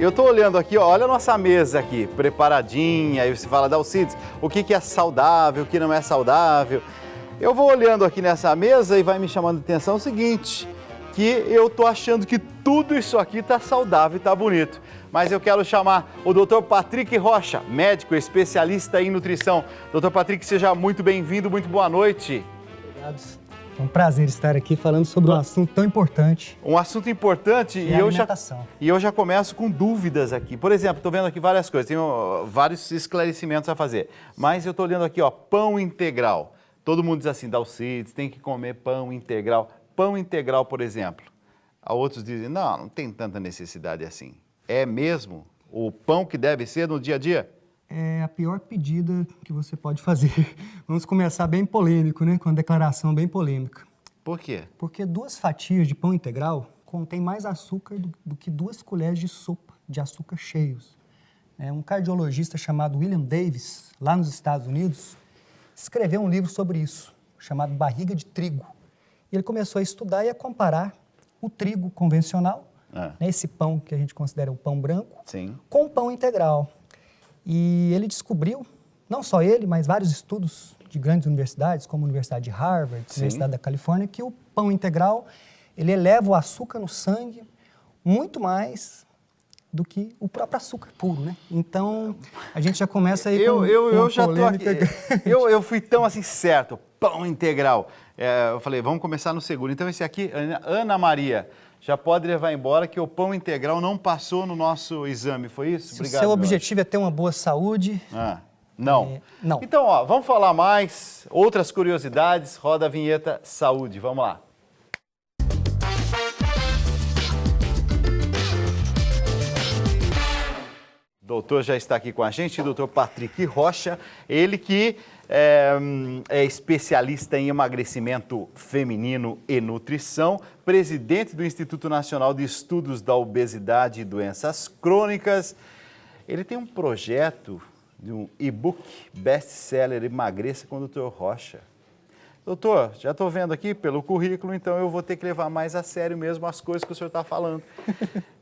Eu estou olhando aqui, ó, olha a nossa mesa aqui, preparadinha, aí você fala, Dalcides, o que é saudável, o que não é saudável. Eu vou olhando aqui nessa mesa e vai me chamando a atenção o seguinte, que eu estou achando que tudo isso aqui está saudável e está bonito. Mas eu quero chamar o Dr. Patrick Rocha, médico especialista em nutrição. Dr. Patrick, seja muito bem-vindo, muito boa noite. Obrigado. É um prazer estar aqui falando sobre um assunto tão importante. Um assunto importante e eu já começo com dúvidas aqui. Por exemplo, estou vendo aqui várias coisas, tenho vários esclarecimentos a fazer. Mas eu estou olhando aqui, ó, pão integral. Todo mundo diz assim, Dalcides, tem que comer pão integral. Pão integral, por exemplo. Outros dizem, não tem tanta necessidade assim. É mesmo o pão que deve ser no dia a dia? É a pior pedida que você pode fazer. Vamos começar bem polêmico, né? Com uma declaração bem polêmica. Por quê? Porque 2 fatias de pão integral contém mais açúcar do que 2 colheres de sopa de açúcar cheios. Um cardiologista chamado William Davis, lá nos Estados Unidos, escreveu um livro sobre isso, chamado Barriga de Trigo. E ele começou a estudar e a comparar o trigo convencional, esse pão que a gente considera o pão branco, sim, com o pão integral. E ele descobriu, não só ele, mas vários estudos de grandes universidades, como a Universidade de Harvard, a Universidade da Califórnia, que o pão integral, ele eleva o açúcar no sangue muito mais do que o próprio açúcar puro, né? Então, a gente já começa aí com eu já tô polêmica. aqui. Eu fui tão assim certo, pão integral. Eu falei, vamos começar no segundo. Então, esse aqui, Ana Maria, já pode levar embora que o pão integral não passou no nosso exame, foi isso? Obrigado. Se o seu objetivo é ter uma boa saúde... Não. Não. Então, ó, vamos falar mais, outras curiosidades, roda a vinheta saúde, vamos lá. O doutor já está aqui com a gente, o doutor Patrick Rocha, ele que é especialista em emagrecimento feminino e nutrição, presidente do Instituto Nacional de Estudos da Obesidade e Doenças Crônicas. Ele tem um projeto de um e-book best-seller Emagreça com o Dr. Rocha. Doutor, já estou vendo aqui pelo currículo, então eu vou ter que levar mais a sério mesmo as coisas que o senhor está falando.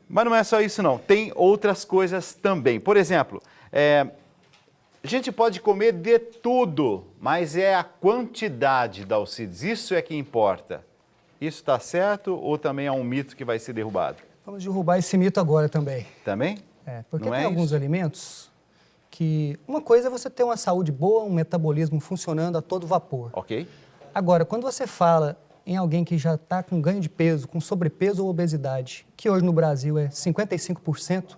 Mas não é só isso não, tem outras coisas também. Por exemplo, a gente pode comer de tudo, mas é a quantidade, Dalcides, isso é que importa. Isso está certo ou também é um mito que vai ser derrubado? Vamos derrubar esse mito agora também. Também? Porque tem alguns alimentos que... Uma coisa é você ter uma saúde boa, um metabolismo funcionando a todo vapor. Ok. Agora, quando você fala em alguém que já está com ganho de peso, com sobrepeso ou obesidade, que hoje no Brasil é 55%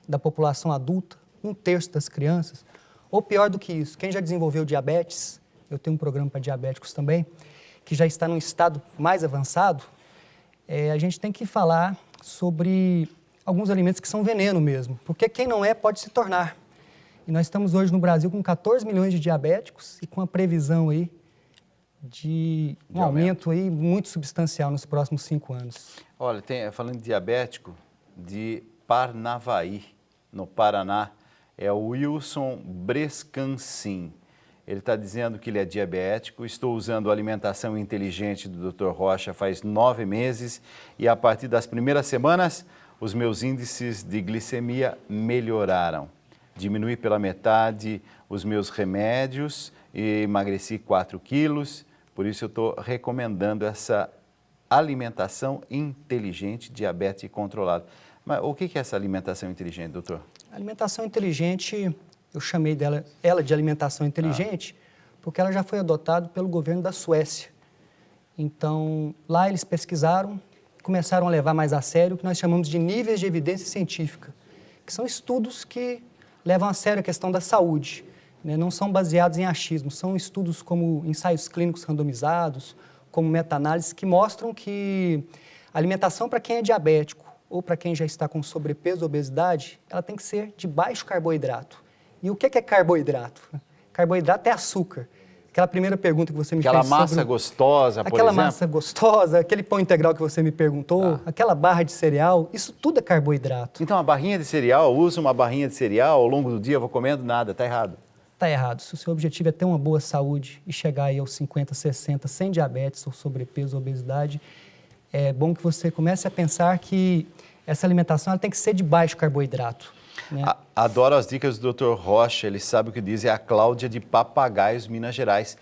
da população adulta, 1/3 das crianças, ou pior do que isso, quem já desenvolveu diabetes, eu tenho um programa para diabéticos também, que já está num estado mais avançado, a gente tem que falar sobre alguns alimentos que são veneno mesmo, porque quem não é pode se tornar. E nós estamos hoje no Brasil com 14 milhões de diabéticos e com a previsão aí de um aumento aí muito substancial nos próximos 5 anos. Olha, falando de diabético, de Parnavaí, no Paraná, é o Wilson Brescancin. Ele está dizendo que ele é diabético, estou usando alimentação inteligente do Dr. Rocha faz 9 meses e a partir das primeiras semanas os meus índices de glicemia melhoraram. Diminui pela metade os meus remédios e emagreci 4 quilos, por isso eu estou recomendando essa alimentação inteligente, diabetes controlada. Mas o que é essa alimentação inteligente, doutor? A alimentação inteligente, eu chamei ela de alimentação inteligente, porque ela já foi adotada pelo governo da Suécia. Então, lá eles pesquisaram, começaram a levar mais a sério o que nós chamamos de níveis de evidência científica, que são estudos que levam a sério a questão da saúde, né? Não são baseados em achismo, são estudos como ensaios clínicos randomizados, como meta-análises, que mostram que a alimentação para quem é diabético ou para quem já está com sobrepeso ou obesidade, ela tem que ser de baixo carboidrato. E o que é carboidrato? Carboidrato é açúcar. Aquela primeira pergunta que você me fez sobre... Aquela massa gostosa, por exemplo? Aquela massa gostosa, aquele pão integral que você me perguntou, aquela barra de cereal, isso tudo é carboidrato. Então, a barrinha de cereal, eu uso uma barrinha de cereal, ao longo do dia eu vou comendo nada, está errado? Está errado. Se o seu objetivo é ter uma boa saúde e chegar aí aos 50, 60, sem diabetes ou sobrepeso ou obesidade, é bom que você comece a pensar que essa alimentação ela tem que ser de baixo carboidrato. Né? Adoro as dicas do Dr. Rocha, ele sabe o que diz, é a Cláudia de Papagaios, Minas Gerais.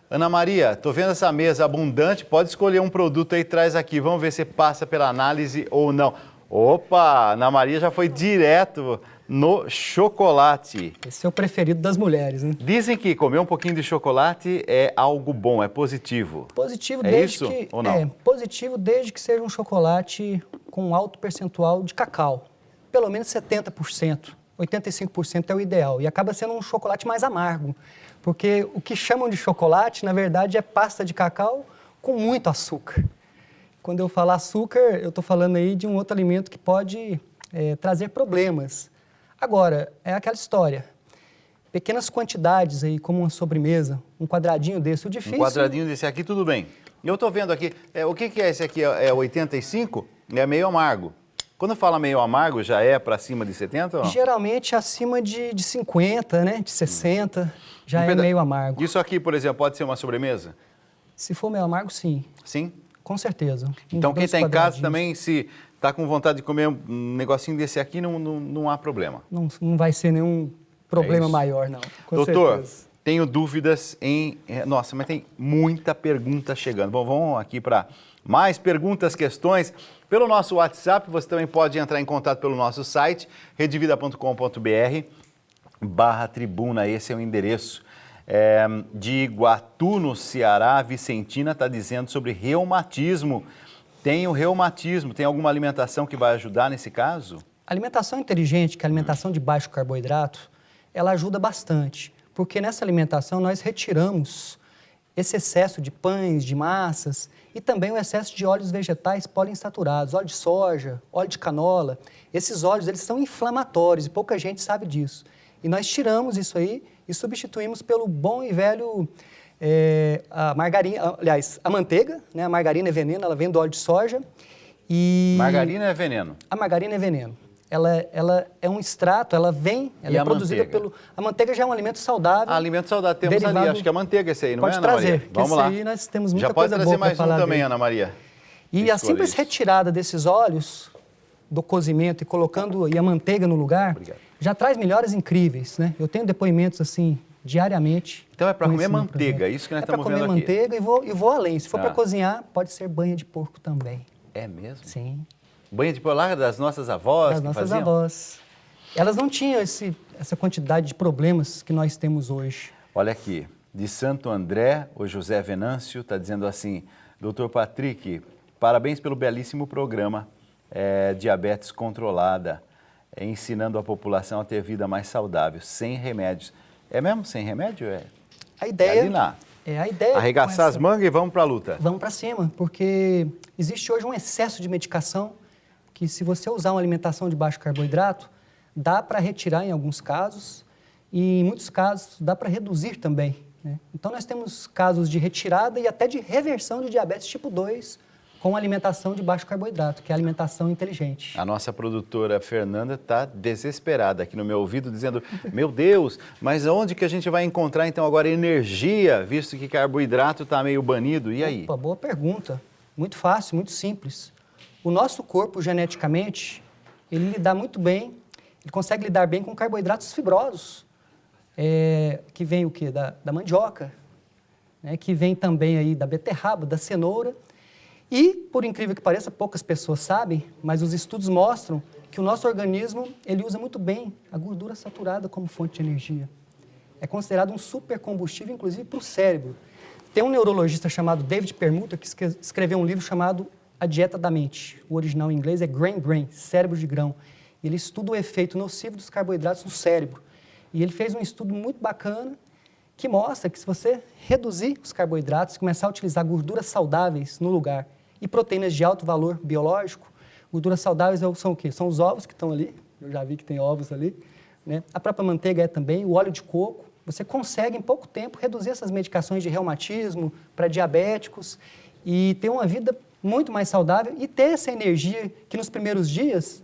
Ana Maria, tô vendo essa mesa abundante, pode escolher um produto aí, traz aqui, vamos ver se passa pela análise ou não. Opa, Ana Maria já foi direto no chocolate. Esse é o preferido das mulheres, né? Dizem que comer um pouquinho de chocolate é algo bom, é positivo. Positivo É desde isso que ou não? positivo desde que seja um chocolate com alto percentual de cacau. Pelo menos 70%, 85% é o ideal. E acaba sendo um chocolate mais amargo, porque o que chamam de chocolate, na verdade, é pasta de cacau com muito açúcar. Quando eu falo açúcar, eu estou falando aí de um outro alimento que pode trazer problemas. Agora, é aquela história. Pequenas quantidades aí, como uma sobremesa, um quadradinho desse, o difícil... Um quadradinho desse aqui, tudo bem. Eu estou vendo aqui, o que é esse aqui? É 85? É meio amargo. Quando fala meio amargo, já é para cima de 70 ou não? Geralmente acima de 50, né? De 60, já é meio amargo. Isso aqui, por exemplo, pode ser uma sobremesa? Se for meio amargo, sim. Sim? Com certeza. Então quem está em casa também, se está com vontade de comer um negocinho desse aqui, não há problema. Não vai ser nenhum problema maior, não. Com Doutor, certeza. tenho dúvidas em... Nossa, mas tem muita pergunta chegando. Bom, vamos aqui para mais perguntas, questões. Pelo nosso WhatsApp, você também pode entrar em contato pelo nosso site, redevida.com.br/tribuna, esse é o endereço. De Iguatu, no Ceará, a Vicentina está dizendo sobre reumatismo. Tenho reumatismo, tem alguma alimentação que vai ajudar nesse caso? A alimentação inteligente, que é a alimentação de baixo carboidrato, ela ajuda bastante, porque nessa alimentação nós retiramos esse excesso de pães, de massas e também o excesso de óleos vegetais poliinsaturados, óleo de soja, óleo de canola. Esses óleos, eles são inflamatórios e pouca gente sabe disso. E nós tiramos isso aí e substituímos pelo bom e velho, a margarina, aliás, a manteiga, né? A margarina é veneno, ela vem do óleo de soja. E Margarina é veneno? A margarina é veneno. Ela é um extrato, ela é produzida pelo... A manteiga já é um alimento saudável. Alimento saudável, temos ali, acho que é a manteiga esse aí, não é, Ana Maria? Pode trazer, Vamos lá. Aí nós temos muita já pode coisa trazer boa mais um também, dele. Ana Maria. E a simples retirada desses óleos do cozimento e colocando a manteiga no lugar, já traz melhoras incríveis, né? Eu tenho depoimentos assim diariamente. Então é para comer manteiga, isso que nós estamos vendo aqui. É para comer manteiga e vou além. Se for para cozinhar, pode ser banha de porco também. É mesmo? Sim. Banha de porco lá das nossas avós? Das nossas avós. Elas não tinham essa quantidade de problemas que nós temos hoje. Olha aqui, de Santo André, o José Venâncio está dizendo assim, Dr. Patrick, parabéns pelo belíssimo programa Diabetes Controlada, ensinando a população a ter vida mais saudável, sem remédios. É mesmo sem remédio? A ideia a ideia arregaçar as mangas e vamos para a luta. Vamos para cima, porque existe hoje um excesso de medicação que, se você usar uma alimentação de baixo carboidrato, dá para retirar em alguns casos e, em muitos casos, dá para reduzir também, né? Então, nós temos casos de retirada e até de reversão de diabetes tipo 2 com alimentação de baixo carboidrato, que é a alimentação inteligente. A nossa produtora Fernanda está desesperada aqui no meu ouvido, dizendo, meu Deus, mas onde que a gente vai encontrar, então, agora energia, visto que carboidrato está meio banido? E aí? Opa, boa pergunta. Muito fácil, muito simples. O nosso corpo, geneticamente, ele lida muito bem, ele consegue lidar bem com carboidratos fibrosos, que vem o quê? Da mandioca, né? Que vem também aí da beterraba, da cenoura. E, por incrível que pareça, poucas pessoas sabem, mas os estudos mostram que o nosso organismo, ele usa muito bem a gordura saturada como fonte de energia. É considerado um supercombustível, inclusive, para o cérebro. Tem um neurologista chamado David Perlmutter que escreveu um livro chamado A Dieta da Mente. O original em inglês é Grain Brain, cérebro de grão. Ele estuda o efeito nocivo dos carboidratos no cérebro. E ele fez um estudo muito bacana que mostra que, se você reduzir os carboidratos, começar a utilizar gorduras saudáveis no lugar e proteínas de alto valor biológico, gorduras saudáveis são o quê? São os ovos que estão ali, eu já vi que tem ovos ali, né? A própria manteiga também, o óleo de coco. Você consegue, em pouco tempo, reduzir essas medicações de reumatismo para diabéticos e ter uma vida muito mais saudável e ter essa energia que, nos primeiros dias,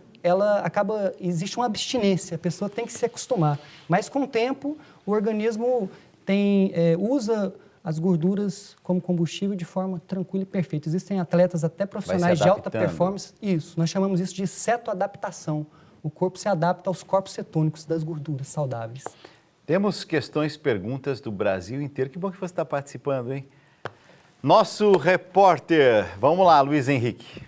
existe uma abstinência, a pessoa tem que se acostumar. Mas, com o tempo, o organismo usa as gorduras como combustível de forma tranquila e perfeita. Existem atletas até profissionais de alta performance. Isso, nós chamamos isso de cetoadaptação. O corpo se adapta aos corpos cetônicos das gorduras saudáveis. Temos questões, perguntas do Brasil inteiro. Que bom que você está participando, hein? Nosso repórter, vamos lá, Luiz Henrique.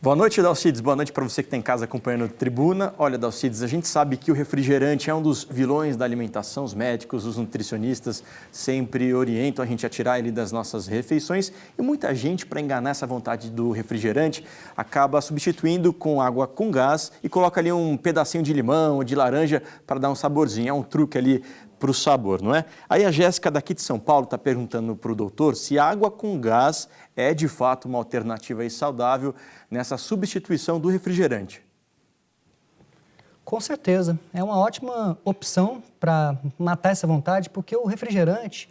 Boa noite, Dalcides. Boa noite para você que está em casa acompanhando a Tribuna. Olha, Dalcides, a gente sabe que o refrigerante é um dos vilões da alimentação. Os médicos, os nutricionistas sempre orientam a gente a tirar ele das nossas refeições. E muita gente, para enganar essa vontade do refrigerante, acaba substituindo com água com gás e coloca ali um pedacinho de limão ou de laranja para dar um saborzinho. É um truque ali para o sabor, não é? Aí a Jéssica daqui de São Paulo está perguntando para o doutor se água com gás é de fato uma alternativa aí saudável nessa substituição do refrigerante. Com certeza, é uma ótima opção para matar essa vontade, porque o refrigerante,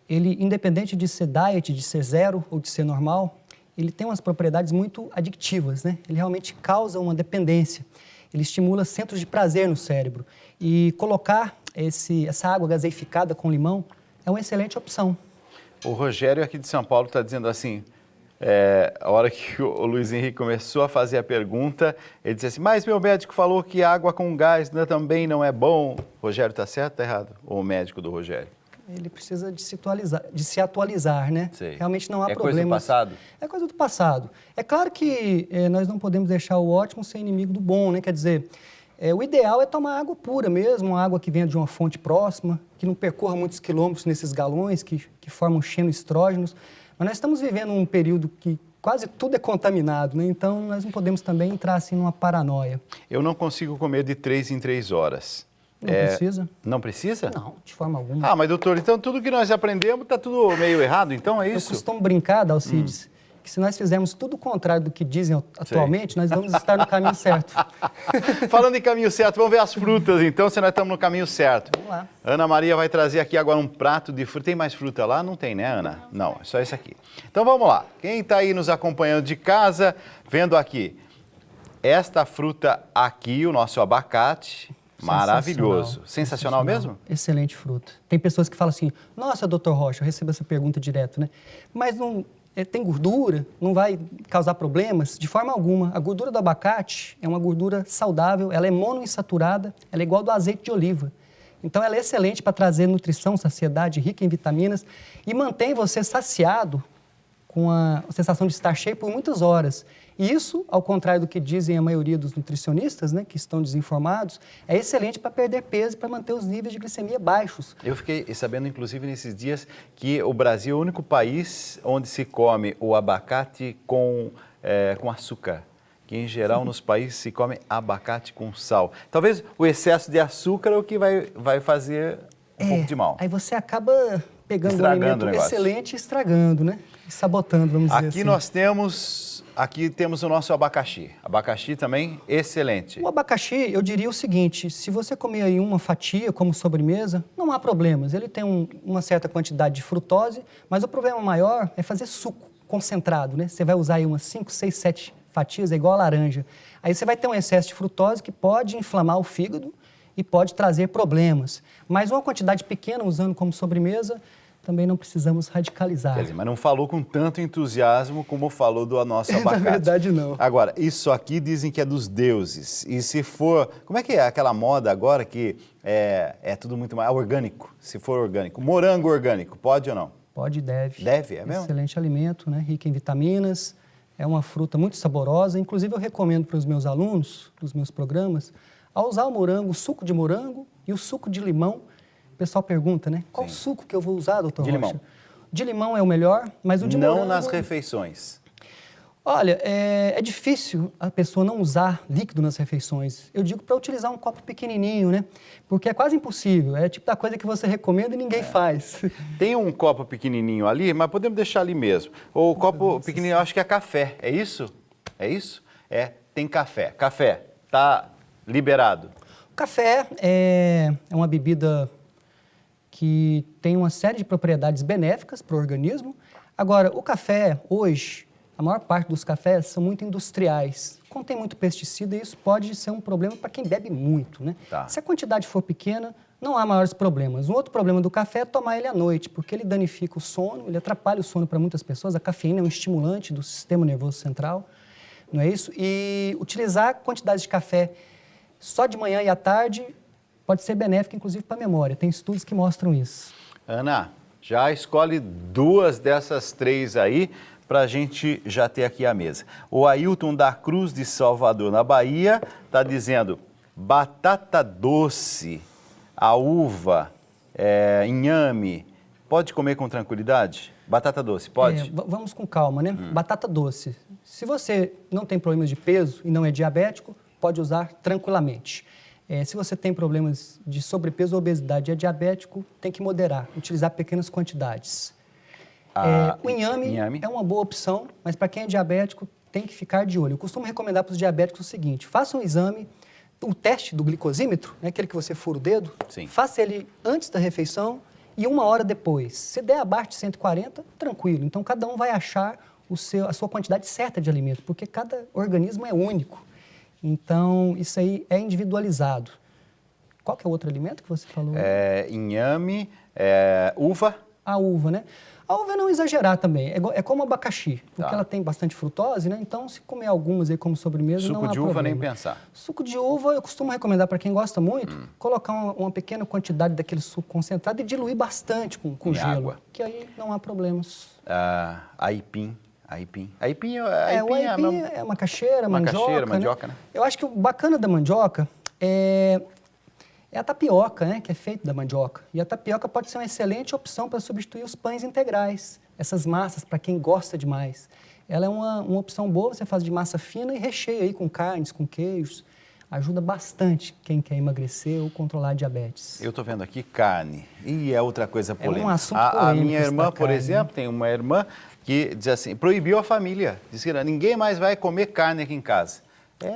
ele, independente de ser diet, de ser zero ou de ser normal, ele tem umas propriedades muito adictivas, né? Ele realmente causa uma dependência, ele estimula centros de prazer no cérebro e colocar essa água gaseificada com limão é uma excelente opção. O Rogério aqui de São Paulo está dizendo assim, a hora que o Luiz Henrique começou a fazer a pergunta, ele disse assim, mas meu médico falou que água com gás também não é bom. Rogério, está certo ou está errado? O médico do Rogério? Ele precisa de se atualizar, né? Sei. Realmente não há problemas. É coisa do passado? É coisa do passado. É claro que nós não podemos deixar o ótimo ser inimigo do bom, né? Quer dizer, o ideal é tomar água pura mesmo, uma água que venha de uma fonte próxima, que não percorra muitos quilômetros nesses galões, que formam xenoestrógenos. Mas nós estamos vivendo um período que quase tudo é contaminado, né? Então nós não podemos também entrar assim numa paranoia. Eu não consigo comer de 3 em 3 horas. Não precisa? Não precisa? Não, de forma alguma. Ah, mas doutor, então tudo que nós aprendemos está tudo meio errado, então é isso? Eu costumo brincar, Dalcides, que se nós fizermos tudo o contrário do que dizem atualmente, nós vamos estar no caminho certo. Falando em caminho certo, vamos ver as frutas então, se nós estamos no caminho certo. Vamos lá. Ana Maria vai trazer aqui agora um prato de fruta. Tem mais fruta lá? Não tem, né, Ana? Não, é só isso aqui. Então vamos lá. Quem está aí nos acompanhando de casa, vendo aqui, esta fruta aqui, o nosso abacate, maravilhoso. Sensacional mesmo? Excelente fruta. Tem pessoas que falam assim, nossa, doutor Rocha, eu recebo essa pergunta direto, né? Mas não... tem gordura, não vai causar problemas? De forma alguma. A gordura do abacate é uma gordura saudável, ela é monoinsaturada, ela é igual do azeite de oliva. Então, ela é excelente para trazer nutrição, saciedade, rica em vitaminas e mantém você saciado com a sensação de estar cheio por muitas horas. E isso, ao contrário do que dizem a maioria dos nutricionistas, né, que estão desinformados, é excelente para perder peso e para manter os níveis de glicemia baixos. Eu fiquei sabendo, inclusive, nesses dias, que o Brasil é o único país onde se come o abacate com açúcar. Que, em geral, nos países se come abacate com sal. Talvez o excesso de açúcar é o que vai fazer um pouco de mal. Aí você acaba pegando um alimento excelente e estragando, né? E sabotando, vamos dizer assim. Aqui temos o nosso abacaxi. Abacaxi também excelente. O abacaxi, eu diria o seguinte, se você comer aí uma fatia como sobremesa, não há problemas. Ele tem uma certa quantidade de frutose, mas o problema maior é fazer suco concentrado, né? Você vai usar aí umas 5, 6, 7 fatias, é igual a laranja. Aí você vai ter um excesso de frutose que pode inflamar o fígado e pode trazer problemas. Mas uma quantidade pequena, usando como sobremesa, também não precisamos radicalizar. Quer dizer, mas não falou com tanto entusiasmo como falou do nosso abacate. Na verdade, não. Agora, isso aqui dizem que é dos deuses. E se for... Como é que é aquela moda agora que é tudo muito mais orgânico? Se for orgânico. Morango orgânico, pode ou não? Pode e deve. Deve, é mesmo? Excelente alimento, né? Rico em vitaminas. É uma fruta muito saborosa. Inclusive, eu recomendo para os meus alunos, dos meus programas, a usar o morango, o suco de morango e o suco de limão. O pessoal pergunta, né? Qual suco que eu vou usar, doutor Rocha? De limão. De limão é o melhor, mas o de morango... Não nas refeições. Olha, é difícil a pessoa não usar líquido nas refeições. Eu digo para utilizar um copo pequenininho, né? Porque é quase impossível. É tipo da coisa que você recomenda e ninguém faz. Tem um copo pequenininho ali, mas podemos deixar ali mesmo. O copo pequenininho, eu acho que é café. É isso? É isso? Tem café. Café, tá liberado. O café é uma bebida que tem uma série de propriedades benéficas para o organismo. Agora, o café, hoje, a maior parte dos cafés são muito industriais, contém muito pesticida e isso pode ser um problema para quem bebe muito, né? Tá. Se a quantidade for pequena, não há maiores problemas. Um outro problema do café é tomar ele à noite, porque ele danifica o sono, ele atrapalha o sono para muitas pessoas. A cafeína é um estimulante do sistema nervoso central, não é isso? E utilizar quantidades de café só de manhã e à tarde pode ser benéfico, inclusive, para a memória. Tem estudos que mostram isso. Ana, já escolhe 2 dessas 3 aí para a gente já ter aqui a mesa. O Ailton da Cruz de Salvador, na Bahia, está dizendo batata doce, a uva, inhame, pode comer com tranquilidade? Batata doce, pode? Vamos com calma, né? Batata doce. Se você não tem problemas de peso e não é diabético, pode usar tranquilamente. Se você tem problemas de sobrepeso ou obesidade e é diabético, tem que moderar, utilizar pequenas quantidades. O inhame é uma boa opção, mas para quem é diabético, tem que ficar de olho. Eu costumo recomendar para os diabéticos o seguinte: faça um exame, o teste do glicosímetro, né, aquele que você fura o dedo, Sim. faça ele antes da refeição e 1 hora depois. Se der abaixo de 140, tranquilo. Então, cada um vai achar a sua quantidade certa de alimento, porque cada organismo é único. Então, isso aí é individualizado. Qual que é o outro alimento que você falou? Inhame, uva. A uva, né? A uva é não exagerar também, é como abacaxi, porque ela tem bastante frutose, né? Então, se comer algumas aí como sobremesa, não há problema. Suco de uva, nem pensar. Suco de uva, eu costumo recomendar para quem gosta muito, colocar uma pequena quantidade daquele suco concentrado e diluir bastante com gelo, água. que aí não há problemas. Aipim. Aipim O aipim é macaxeira, mandioca, né? Eu acho que o bacana da mandioca é a tapioca, né, que é feita da mandioca. E a tapioca pode ser uma excelente opção para substituir os pães integrais, essas massas, para quem gosta demais. Ela é uma opção boa, você faz de massa fina e recheia aí com carnes, com queijos. Ajuda bastante quem quer emagrecer ou controlar a diabetes. Eu estou vendo aqui carne. E é outra coisa polêmica. É um assunto polêmico. A minha irmã, por carne, exemplo, tem uma irmã que diz assim, proibiu a família. Diz que ninguém mais vai comer carne aqui em casa.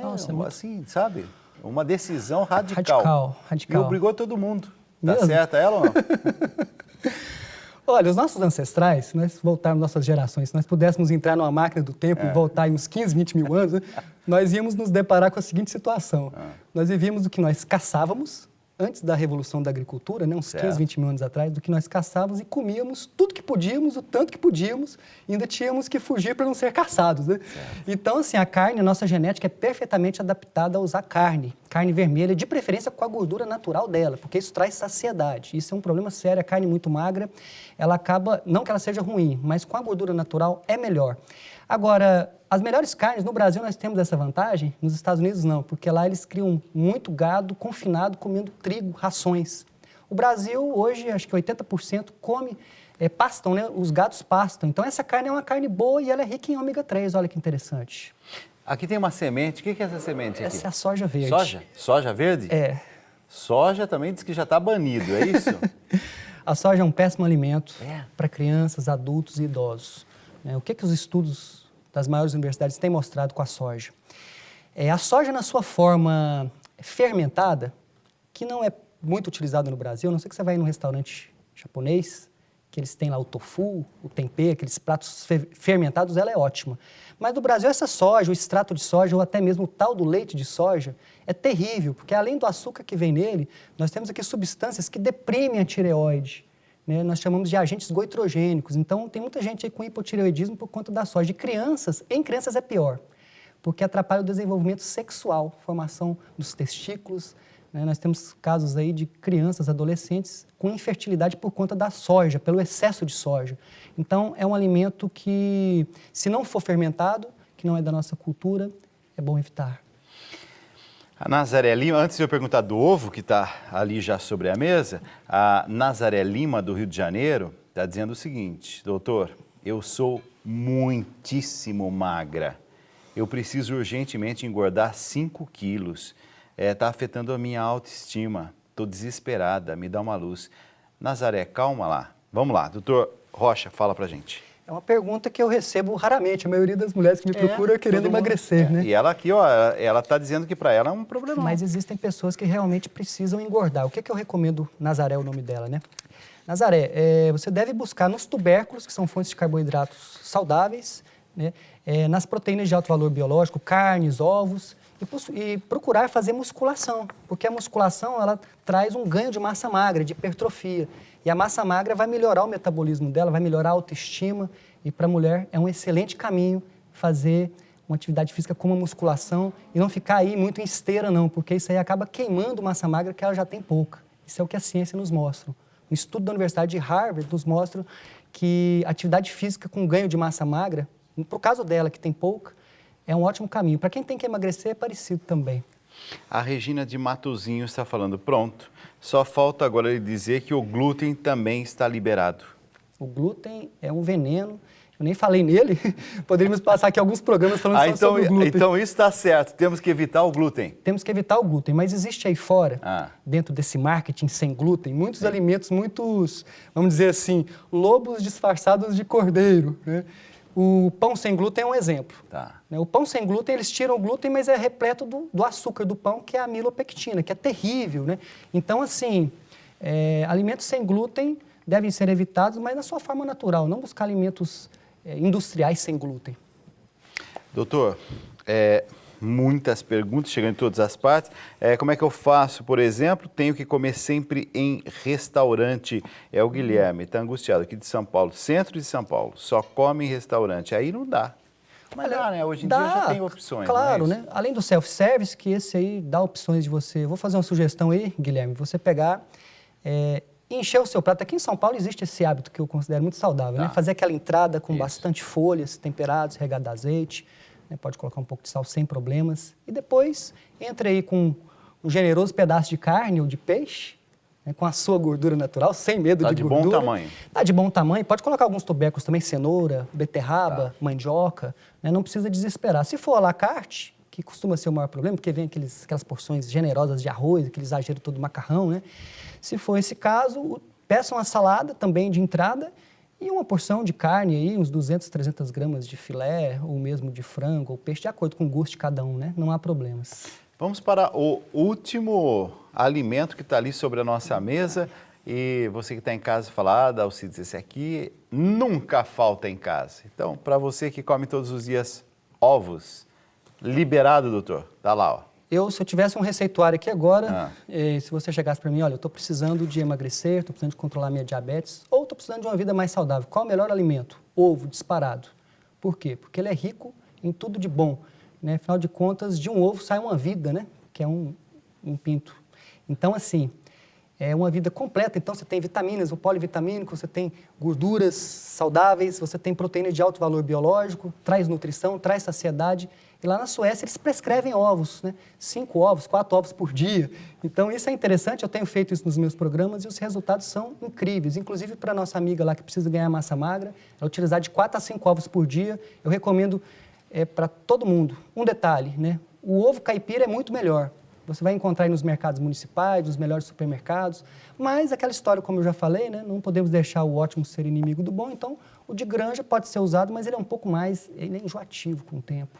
Nossa, assim, sabe? Uma decisão radical. Radical. E obrigou todo mundo. Tá Mesmo? certa ela ou não? Olha, os nossos ancestrais, se nós voltarmos nossas gerações, se nós pudéssemos entrar numa máquina do tempo e voltar em uns 15, 20 mil anos, né, nós íamos nos deparar com a seguinte situação. Nós vivíamos do que nós caçávamos, antes da revolução da agricultura, né, uns 15, 20 mil anos atrás, do que nós caçávamos e comíamos tudo que podíamos, o tanto que podíamos, e ainda tínhamos que fugir para não ser caçados, né? Então, assim, a carne, a nossa genética é perfeitamente adaptada a usar carne vermelha, de preferência com a gordura natural dela, porque isso traz saciedade. Isso é um problema sério, a carne muito magra, ela acaba, não que ela seja ruim, mas com a gordura natural é melhor. Agora, as melhores carnes, no Brasil nós temos essa vantagem, nos Estados Unidos não, porque lá eles criam muito gado confinado comendo trigo, rações. O Brasil hoje, acho que 80% come, pastam, né? Os gados pastam. Então essa carne é uma carne boa e ela é rica em ômega 3, olha que interessante. Aqui tem uma semente, o que é essa semente aqui? Essa é a soja verde. Soja? Soja verde? É. Soja também diz que já está banido, é isso? A soja é um péssimo alimento para crianças, adultos e idosos. O que os estudos das maiores universidades têm mostrado com a soja? A soja na sua forma fermentada, que não é muito utilizada no Brasil, a não ser que você vai num restaurante japonês, que eles têm lá o tofu, o tempê, aqueles pratos fermentados, ela é ótima. Mas no Brasil essa soja, o extrato de soja ou até mesmo o tal do leite de soja é terrível, porque além do açúcar que vem nele, nós temos aqui substâncias que deprimem a tireoide. Né? Nós chamamos de agentes goitrogênicos. Então, tem muita gente aí com hipotireoidismo por conta da soja. Em crianças é pior, porque atrapalha o desenvolvimento sexual, formação dos testículos. Né? Nós temos casos aí de crianças, adolescentes com infertilidade por conta da soja, pelo excesso de soja. Então, é um alimento que, se não for fermentado, que não é da nossa cultura, é bom evitar. A Nazaré Lima, antes de eu perguntar do ovo que está ali já sobre a mesa, a Nazaré Lima, do Rio de Janeiro, está dizendo o seguinte: doutor, eu sou muitíssimo magra. Eu preciso urgentemente engordar 5 quilos. Está afetando a minha autoestima. Estou desesperada, me dá uma luz. Nazaré, calma lá. Vamos lá, doutor Rocha, fala pra gente. É uma pergunta que eu recebo raramente. A maioria das mulheres que me procuram é querendo emagrecer, né? E ela aqui, ó, ela está dizendo que para ela é um problema. Mas existem pessoas que realmente precisam engordar. O que eu recomendo? Nazaré é o nome dela, né? Nazaré, você deve buscar nos tubérculos, que são fontes de carboidratos saudáveis, né, nas proteínas de alto valor biológico, carnes, ovos, e procurar fazer musculação, porque a musculação ela traz um ganho de massa magra, de hipertrofia. E a massa magra vai melhorar o metabolismo dela, vai melhorar a autoestima, e para a mulher é um excelente caminho fazer uma atividade física como a musculação e não ficar aí muito em esteira não, porque isso aí acaba queimando massa magra que ela já tem pouca. Isso é o que a ciência nos mostra. Um estudo da Universidade de Harvard nos mostra que atividade física com ganho de massa magra, por caso dela que tem pouca, é um ótimo caminho. Para quem tem que emagrecer, é parecido também. A Regina de Matozinho está falando, pronto, só falta agora ele dizer que o glúten também está liberado. O glúten é um veneno, eu nem falei nele, poderíamos passar aqui alguns programas falando só sobre o glúten. Então isso está certo, temos que evitar o glúten. Temos que evitar o glúten, mas existe aí fora, dentro desse marketing sem glúten, muitos alimentos, muitos, vamos dizer assim, lobos disfarçados de cordeiro, né? O pão sem glúten é um exemplo. Tá. O pão sem glúten, eles tiram o glúten, mas é repleto do açúcar do pão, que é a amilopectina, que é terrível, né? Então, assim, alimentos sem glúten devem ser evitados, mas na sua forma natural, não buscar alimentos industriais sem glúten. Doutor, muitas perguntas chegando em todas as partes. Como é que eu faço, por exemplo? Tenho que comer sempre em restaurante. É o Guilherme, está angustiado, aqui de São Paulo, centro de São Paulo, só come em restaurante. Aí não dá. Mas dá, né? Hoje em dia já tem opções. Claro, não é isso? né? Além do self-service, que esse aí dá opções de você... Vou fazer uma sugestão aí, Guilherme, você pegar... e encher o seu prato. Aqui em São Paulo existe esse hábito que eu considero muito saudável, né? Fazer aquela entrada com bastante folhas, temperados, regado a azeite, né? Pode colocar um pouco de sal sem problemas. E depois, entre aí com um generoso pedaço de carne ou de peixe, né? Com a sua gordura natural, sem medo de gordura. Tá de bom tamanho. Tá de bom tamanho. Pode colocar alguns tubérculos também, cenoura, beterraba, mandioca, né? Não precisa desesperar. Se for à la carte, que costuma ser o maior problema, porque vem aquelas porções generosas de arroz, aquele exagero todo do macarrão, né? Se for esse caso, peça uma salada também de entrada e uma porção de carne aí, uns 200, 300 gramas de filé, ou mesmo de frango ou peixe, de acordo com o gosto de cada um, né? Não há problemas. Vamos para o último alimento que está ali sobre a nossa mesa. E você que está em casa fala, Dalcides, esse aqui nunca falta em casa. Então, para você que come todos os dias ovos, liberado, doutor, tá lá, ó. Se eu tivesse um receituário aqui agora, se você chegasse para mim, olha, eu estou precisando de emagrecer, estou precisando de controlar minha diabetes, ou estou precisando de uma vida mais saudável, qual é o melhor alimento? Ovo, disparado. Por quê? Porque ele é rico em tudo de bom, né? Afinal de contas, de um ovo sai uma vida, né? Que é um pinto. Então, assim, é uma vida completa. Então, você tem vitaminas, o polivitamínico, você tem gorduras saudáveis, você tem proteína de alto valor biológico, traz nutrição, traz saciedade. E lá na Suécia eles prescrevem ovos, né? 5 ovos, 4 ovos por dia. Então isso é interessante, eu tenho feito isso nos meus programas e os resultados são incríveis. Inclusive para a nossa amiga lá que precisa ganhar massa magra, ela utilizar de 4 a 5 ovos por dia, eu recomendo para todo mundo. Um detalhe, né? O ovo caipira é muito melhor. Você vai encontrar aí nos mercados municipais, nos melhores supermercados, mas aquela história, como eu já falei, né? Não podemos deixar o ótimo ser inimigo do bom, então o de granja pode ser usado, mas ele é um pouco mais, ele é enjoativo com o tempo.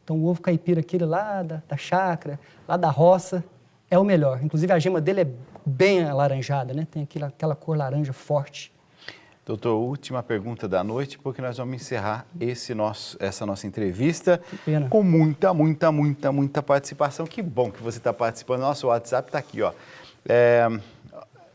Então, o ovo caipira, aquele lá da chácara, lá da roça, é o melhor. Inclusive, a gema dele é bem alaranjada, né? Tem aquela cor laranja forte. Doutor, última pergunta da noite, porque nós vamos encerrar essa nossa entrevista com muita participação. Que bom que você está participando. Nosso WhatsApp está aqui, ó.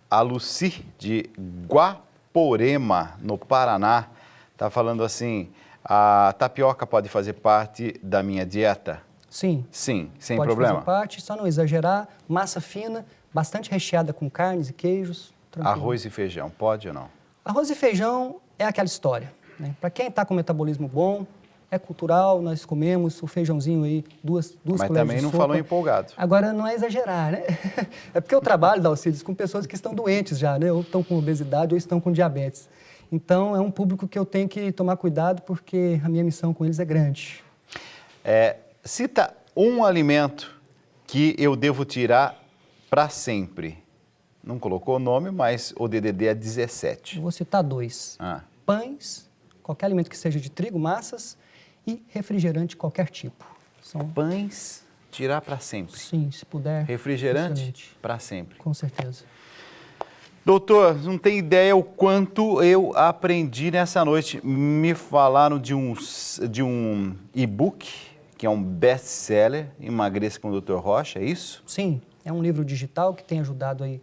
A Luci, de Guaporema, no Paraná, está falando assim... A tapioca pode fazer parte da minha dieta? Sim. Sim, sem pode problema? Pode fazer parte, só não exagerar. Massa fina, bastante recheada com carnes e queijos. Tranquilo. Arroz e feijão, pode ou não? Arroz e feijão é aquela história, né? Para quem está com metabolismo bom, é cultural, nós comemos o feijãozinho aí, duas colheres de sopa. Mas também não falou empolgado. Agora, não é exagerar, né? É porque eu trabalho, Dalcides, com pessoas que estão doentes já, né? Ou estão com obesidade ou estão com diabetes. Então, é um público que eu tenho que tomar cuidado porque a minha missão com eles é grande. Cita um alimento que eu devo tirar para sempre. Não colocou o nome, mas o DDD é 17. Eu vou citar 2. Pães, qualquer alimento que seja de trigo, massas e refrigerante de qualquer tipo. Pães, tirar para sempre. Sim, se puder. Refrigerante, para sempre. Com certeza. Doutor, não tem ideia o quanto eu aprendi nessa noite. Me falaram de um e-book, que é um best-seller, Emagreça com o Dr. Rocha, é isso? Sim, é um livro digital que tem ajudado aí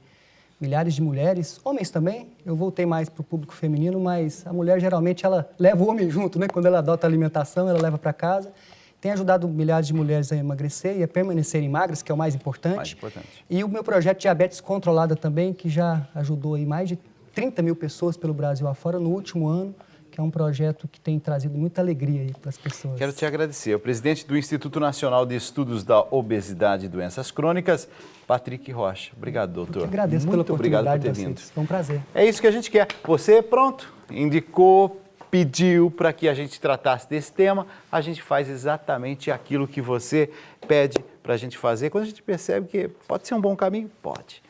milhares de mulheres, homens também. Eu voltei mais para o público feminino, mas a mulher geralmente ela leva o homem junto, né? Quando ela adota a alimentação, ela leva para casa. Tem ajudado milhares de mulheres a emagrecer e a permanecerem magras, que é o mais importante. Mais importante. E o meu projeto Diabetes Controlada também, que já ajudou aí mais de 30 mil pessoas pelo Brasil afora no último ano, que é um projeto que tem trazido muita alegria aí para as pessoas. Quero te agradecer. O presidente do Instituto Nacional de Estudos da Obesidade e Doenças Crônicas, Patrick Rocha. Obrigado, doutor. Eu que agradeço pela Muito obrigado por oportunidade ter de vindo. vocês. Foi um prazer. É isso que a gente quer. Você, pronto, indicou, pediu para que a gente tratasse desse tema. A gente faz exatamente aquilo que você pede para a gente fazer. Quando a gente percebe que pode ser um bom caminho, pode.